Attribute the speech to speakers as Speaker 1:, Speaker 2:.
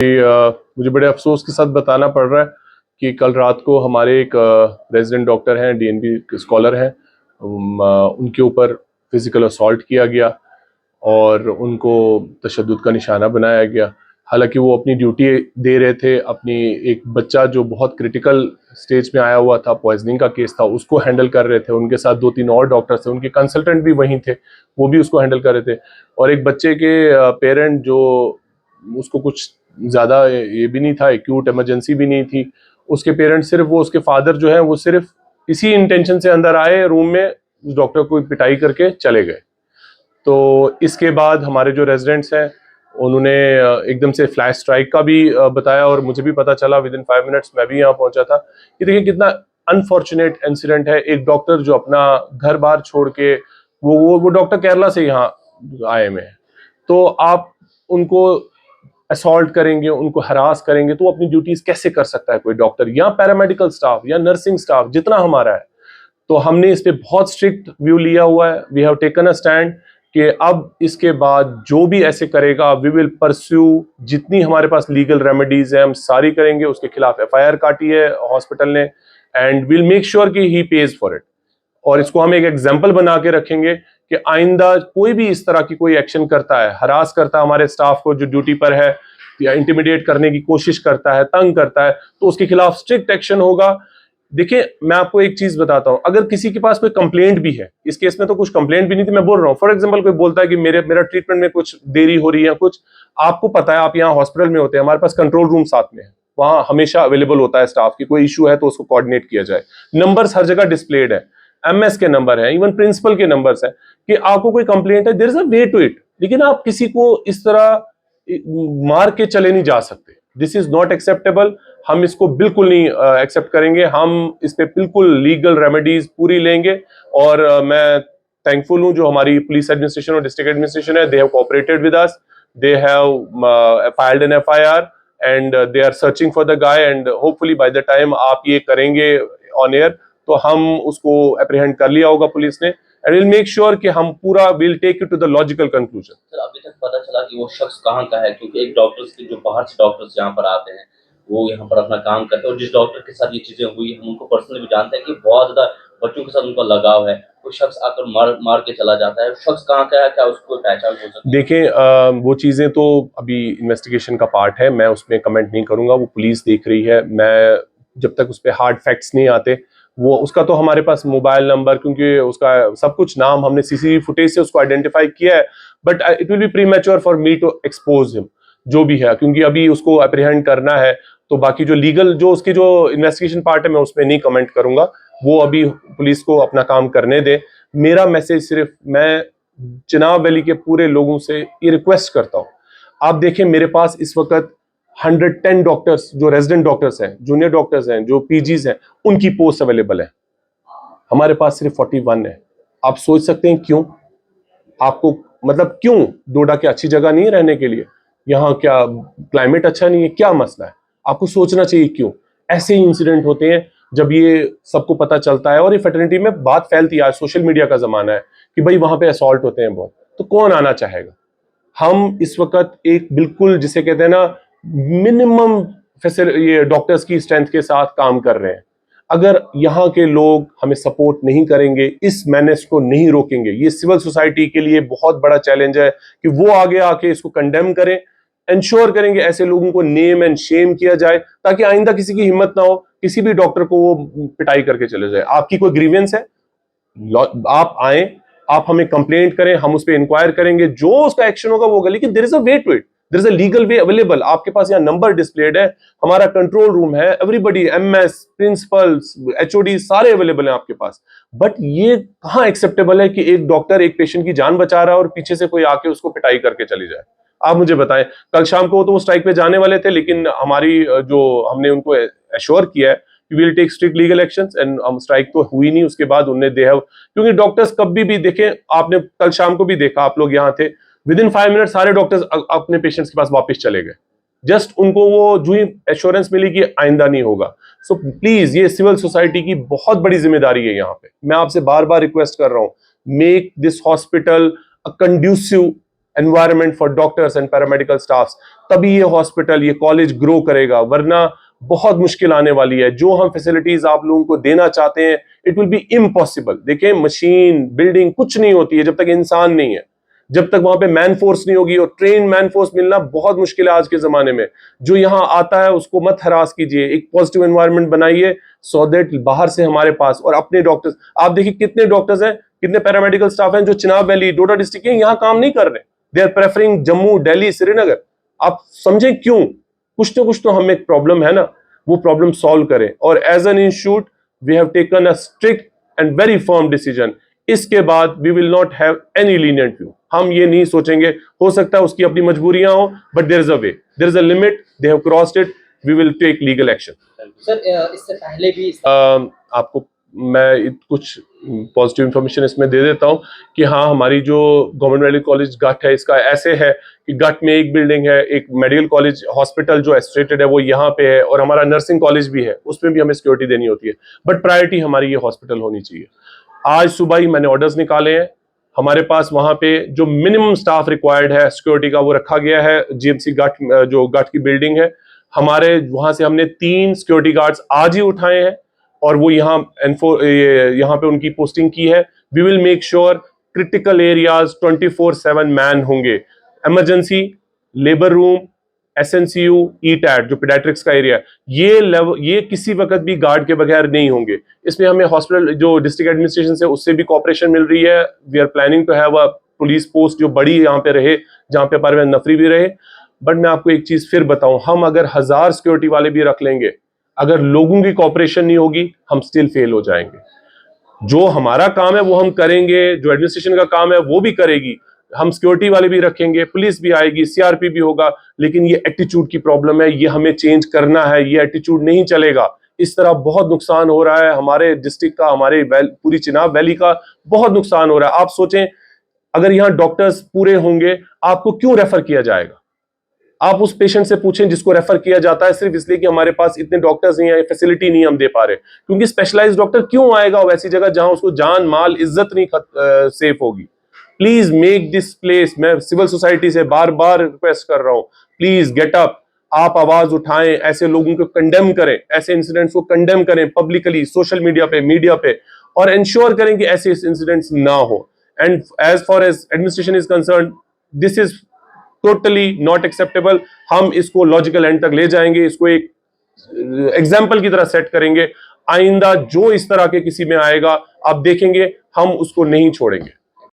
Speaker 1: मुझे बड़े अफसोस के साथ बताना पड़ रहा है कि कल रात को हमारे एक रेजिडेंट डॉक्टर हैं, डीएनबी स्कॉलर हैं, उनके ऊपर फिजिकल असॉल्ट किया गया और उनको तशद्दुद का निशाना बनाया गया। हालांकि वो अपनी ड्यूटी दे रहे थे, अपनी एक बच्चा जो बहुत क्रिटिकल स्टेज में आया हुआ था, पॉइजनिंग का केस था, उसको हैंडल कर रहे थे। उनके साथ 2-3 और डॉक्टर्स थे, उनके कंसल्टेंट भी वहीं थे, वो भी उसको हैंडल कर रहे थे। और एक बच्चे के पेरेंट जो, उसको कुछ ज़्यादा ये भी नहीं था, एक्यूट इमरजेंसी भी नहीं थी, उसके पेरेंट्स सिर्फ वो, उसके फादर जो हैं वो सिर्फ इसी इंटेंशन से अंदर आए रूम में, उस डॉक्टर को पिटाई करके चले गए। तो इसके बाद हमारे जो रेजिडेंट्स हैं उन्होंने एकदम से फ्लैश स्ट्राइक का भी बताया और मुझे भी पता चला विद इन 5 मिनट्स, मैं भी यहाँ पहुंचा था कि देखिए कितना अनफॉर्चुनेट इंसिडेंट है। एक डॉक्टर जो अपना घर बार छोड़ के, वो डॉक्टर केरला से यहाँ आए हुए हैं, तो आप उनको असॉल्ट करेंगे, उनको हरास करेंगे, तो वो अपनी ड्यूटीज कैसे कर सकता है कोई डॉक्टर या पैरामेडिकल स्टाफ या नर्सिंग स्टाफ जितना हमारा है। तो हमने इस पे बहुत स्ट्रिक्ट व्यू लिया हुआ है। We have taken a stand कि अब इसके बाद जो भी ऐसे करेगा वी विल परस्यू, जितनी हमारे पास लीगल रेमेडीज है हम सारी करेंगे। उसके खिलाफ एफआईआर काटी है हॉस्पिटल ने, एंड विल मेक श्योर कि ही पेज फॉर इट। और इसको हम एक एग्जाम्पल बना के रखेंगे कि आइंदा कोई भी इस तरह की कोई एक्शन करता है, हरास करता है हमारे स्टाफ को जो ड्यूटी पर है, या इंटिमिडेट करने की कोशिश करता है, तंग करता है, तो उसके खिलाफ स्ट्रिक्ट एक्शन होगा। देखिए मैं आपको एक चीज बताता हूं, अगर किसी के पास कोई कंप्लेंट भी है, इस केस में तो कुछ कंप्लेंट भी नहीं थी, मैं बोल रहा हूं फॉर एग्जांपल कोई बोलता है कि मेरा ट्रीटमेंट में कुछ देरी हो रही है कुछ, आपको पता है, आप यहाँ हॉस्पिटल में होते हैं, हमारे पास कंट्रोल रूम साथ में है, वहां हमेशा अवेलेबल होता है स्टाफ की, कोई इशू है तो उसको कोऑर्डिनेट किया जाए। नंबर्स हर जगह डिस्प्लेड है, एमएस के नंबर है, इवन प्रिंसिपल के नंबर्स है, कि आपको कोई कंप्लेंट है, there is a way to it. लेकिन आप किसी को इस तरह मार के चले नहीं जा सकते, दिस इज नॉट एक्सेप्टेबल। हम इसको बिल्कुल नहीं एक्सेप्ट करेंगे, हम इस पे बिल्कुल लीगल रेमेडीज पूरी लेंगे। और मैं थैंकफुल हूं जो हमारी पुलिस एडमिनिस्ट्रेशन और डिस्ट्रिक्ट एडमिनिस्ट्रेशन है, they have cooperated with us, they have filed an FIR and they are searching for the guy, and hopefully by the time आप ये करेंगे ऑन एयर तो हम उसको अप्रीहेंड कर लिया होगा पुलिस ने, एंड विल मेक श्योर कि हम पूरा will take it to the logical conclusion.
Speaker 2: Sir अभी तक पता चला कि वो शख्स कहाँ का है? क्योंकि एक डॉक्टर्स की जो बाहर से डॉक्टर्स यहाँ पर आते हैं वो यहाँ पर अपना काम करते हैं, और जिस डॉक्टर के साथ ये चीजें हुई हम उनको पर्सनली भी जानते हैं कि बहुत ज्यादा बच्चों के साथ उनका लगाव है। कोई शख्स आकर मार के चला जाता है, शख्स कहाँ का है, क्या उसको पहचान हो सकती है?
Speaker 1: देखें वो चीज़ें तो अभी इन्वेस्टिगेशन का पार्ट है, मैं उसमें कमेंट नहीं करूंगा, वो पुलिस देख रही है। मैं जब तक उस पर हार्ड फैक्ट्स नहीं आते, वो उसका तो हमारे पास मोबाइल नंबर, क्योंकि उसका सब कुछ नाम हमने सीसीटीवी फुटेज से उसको आइडेंटिफाई किया है, but it will be premature for me to expose him जो भी है, क्योंकि अभी उसको अप्रीहेंड करना है। तो बाकी जो लीगल जो उसकी जो इन्वेस्टिगेशन पार्ट है मैं उसमें नहीं कमेंट करूंगा, वो अभी पुलिस को अपना काम करने दे। मेरा मैसेज सिर्फ, मैं चिनाब वैली के पूरे लोगों से ये रिक्वेस्ट करता हूं, आप देखें मेरे पास इस वक्त 110 डॉक्टर्स जो रेजिडेंट डॉक्टर्स हैं, जूनियर डॉक्टर्स हैं, जो पीजीज हैं, उनकी पोस्ट अवेलेबल है, हमारे पास सिर्फ 41 है। आप सोच सकते हैं क्यों? आपको मतलब क्यों? डोडा क्या अच्छी जगह नहीं है रहने के लिए? यहाँ क्या क्लाइमेट अच्छा नहीं है? क्या मसला है? आपको सोचना चाहिए क्यों ऐसे ही इंसिडेंट होते हैं जब ये सबको पता चलता है। और ये फेटर्निटी में बात फैलती है, आज सोशल मीडिया का जमाना है कि भाई वहां पे असॉल्ट होते हैं बहुत, तो कौन आना चाहेगा? हम इस वक्त एक बिल्कुल जिसे कहते हैं ना मिनिमम ये डॉक्टर्स की स्ट्रेंथ के साथ काम कर रहे हैं। अगर यहाँ के लोग हमें सपोर्ट नहीं करेंगे, इस मैनेज को नहीं रोकेंगे, ये सिविल सोसाइटी के लिए बहुत बड़ा चैलेंज है कि वो आगे आके इसको कंडेम करें, इंश्योर करेंगे ऐसे लोगों को नेम एंड शेम किया जाए, ताकि आइंदा किसी की हिम्मत ना हो किसी भी डॉक्टर को वो पिटाई करके चले जाए। आपकी कोई ग्रीवेंस है, आप आए, आप हमें कंप्लेंट करें, हम उस पर इंक्वायर करेंगे, जो उसका एक्शन होगा वो होगा। लेकिन there is a way to it, there is a legal way available. आपके पास यहाँ नंबर डिस्प्लेड है, हमारा कंट्रोल रूम है, एवरीबडी, एमएस, प्रिंसिपल्स, एचओडी सारे अवेलेबल हैं आपके पास। बट ये कहां एक्सेप्टेबल है कि एक डॉक्टर एक पेशेंट की जान बचा रहा है और पीछे से कोई आके उसको पिटाई करके चली जाए? आप मुझे बताएं। कल शाम को तो वो स्ट्राइक पे जाने वाले थे, लेकिन हमारी जो हमने उनको एश्योर किया है will take strict legal actions, and हम स्ट्राइक तो हुई नहीं उसके बाद उन्हें दे हैव, क्योंकि डॉक्टर्स कभी भी देखें, आपने कल शाम को भी देखा, आप लोग यहाँ थे, विद इन 5 मिनट सारे डॉक्टर्स अपने पेशेंट्स के पास वापस चले गए, जस्ट उनको वो जो ही एश्योरेंस मिली कि आइंदा नहीं होगा। सो प्लीज, ये सिविल सोसाइटी की बहुत बड़ी जिम्मेदारी है। यहाँ पे मैं आपसे बार बार रिक्वेस्ट कर रहा हूं, make this hospital a conducive environment for doctors and paramedical staffs, तभी ये हॉस्पिटल, ये कॉलेज ग्रो करेगा, वरना बहुत मुश्किल आने वाली है। जो हम फैसिलिटीज आप लोगों को देना चाहते हैं, इट विल बी इम्पॉसिबल। देखें, मशीन, बिल्डिंग कुछ नहीं होती है जब तक इंसान नहीं है, जब तक वहां पे मैन फोर्स नहीं होगी, और ट्रेन मैन फोर्स मिलना बहुत मुश्किल है आज के जमाने में। जो यहाँ आता है उसको मत हरास कीजिए, एक पॉजिटिव एनवायरनमेंट बनाइए, सो दैट बाहर से हमारे पास और अपने डॉक्टर्स, आप देखिए कितने डॉक्टर्स हैं, कितने पैरामेडिकल स्टाफ हैं जो चिनाब वैली, डोडा डिस्ट्रिक्ट के यहाँ काम नहीं कर रहे, they are preferring Jammu, Delhi, Srinagar. आप समझें क्यों? कुछ तो हमें एक प्रॉब्लम है ना, वो प्रॉब्लम सॉल्व करें। और as an institute we have taken a strict and very firm decision. इसके बाद we will not have any lenient view. हम ये नहीं सोचेंगे, हो सकता है उसकी अपनी मजबूरियां हो, but there is a way, there is a limit, they have crossed it, we will take legal action.
Speaker 3: Sir इससे पहले भी
Speaker 1: आपको मैं कुछ पॉजिटिव इंफॉर्मेशन इसमें दे देता हूं कि हाँ, हमारी जो गवर्नमेंट मेडिकल कॉलेज गट है, इसका ऐसे है कि गट में एक बिल्डिंग है, एक मेडिकल कॉलेज हॉस्पिटल जो एसोसिएटेड है वो यहाँ पे है, और हमारा नर्सिंग कॉलेज भी है, उसमें भी हमें सिक्योरिटी देनी होती है, बट प्रायोरिटी हमारी ये हॉस्पिटल होनी चाहिए। आज सुबह ही मैंने ऑर्डर्स निकाले हैं, हमारे पास वहां पे जो मिनिमम स्टाफ रिक्वायर्ड है सिक्योरिटी का वो रखा गया है। जीएमसी गट, जो गट की बिल्डिंग है, हमारे वहां से हमने 3 सिक्योरिटी गार्ड्स आज ही उठाए हैं, और वो यहाँ पे उनकी पोस्टिंग की है। We will make sure critical areas 24/7 manned होंगे। इमरजेंसी, लेबर रूम, एसएनसीयू, ईटैट जो पीडियाट्रिक्स का एरिया है, ये किसी वक्त भी गार्ड के बगैर नहीं होंगे। इसमें हमें हॉस्पिटल जो डिस्ट्रिक्ट एडमिनिस्ट्रेशन से उससे भी कोऑपरेशन मिल रही है। We are planning to have a police post जो बड़ी यहाँ पे रहे, जहाँ पे परवेज नफरी भी रहे। बट मैं आपको एक चीज फिर बताऊं, हम अगर 1000 सिक्योरिटी वाले भी रख लेंगे, अगर लोगों की कोऑपरेशन नहीं होगी, हम स्टिल फेल हो जाएंगे। जो हमारा काम है वो हम करेंगे, जो एडमिनिस्ट्रेशन का काम है वो भी करेगी, हम सिक्योरिटी वाले भी रखेंगे, पुलिस भी आएगी, सीआरपी भी होगा, लेकिन ये एटीट्यूड की प्रॉब्लम है, ये हमें चेंज करना है। ये एटीट्यूड नहीं चलेगा, इस तरह बहुत नुकसान हो रहा है हमारे डिस्ट्रिक्ट का, हमारे पूरी चिनाब वैली का बहुत नुकसान हो रहा है। आप सोचें, अगर यहाँ डॉक्टर्स पूरे होंगे, आपको क्यों रेफर किया जाएगा? आप उस पेशेंट से पूछें जिसको रेफर किया जाता है सिर्फ इसलिए कि हमारे पास इतने डॉक्टर्स नहीं है, फैसिलिटी नहीं हम दे पा रहे, क्योंकि स्पेशलाइज्ड डॉक्टर क्यों आएगा वैसी जगह जहां उसको जान, माल, इज्जत नहीं सेफ होगी। प्लीज मेक दिस प्लेस, मैं सिविल सोसाइटी से बार बार रिक्वेस्ट कर रहा हूं, प्लीज गेट अप, आप आवाज उठाएं, ऐसे लोगों को कंडेम करें, ऐसे इंसिडेंट्स को कंडेम करें पब्लिकली, सोशल मीडिया पे, और इंश्योर करें कि ऐसे इंसिडेंट्स ना हो। And as far as administration is concern, this is totally not acceptable. हम इसको लॉजिकल एंड तक ले जाएंगे, इसको एक एग्जाम्पल की तरह सेट करेंगे। आइंदा जो इस तरह के किसी में आएगा, आप देखेंगे हम उसको नहीं छोड़ेंगे।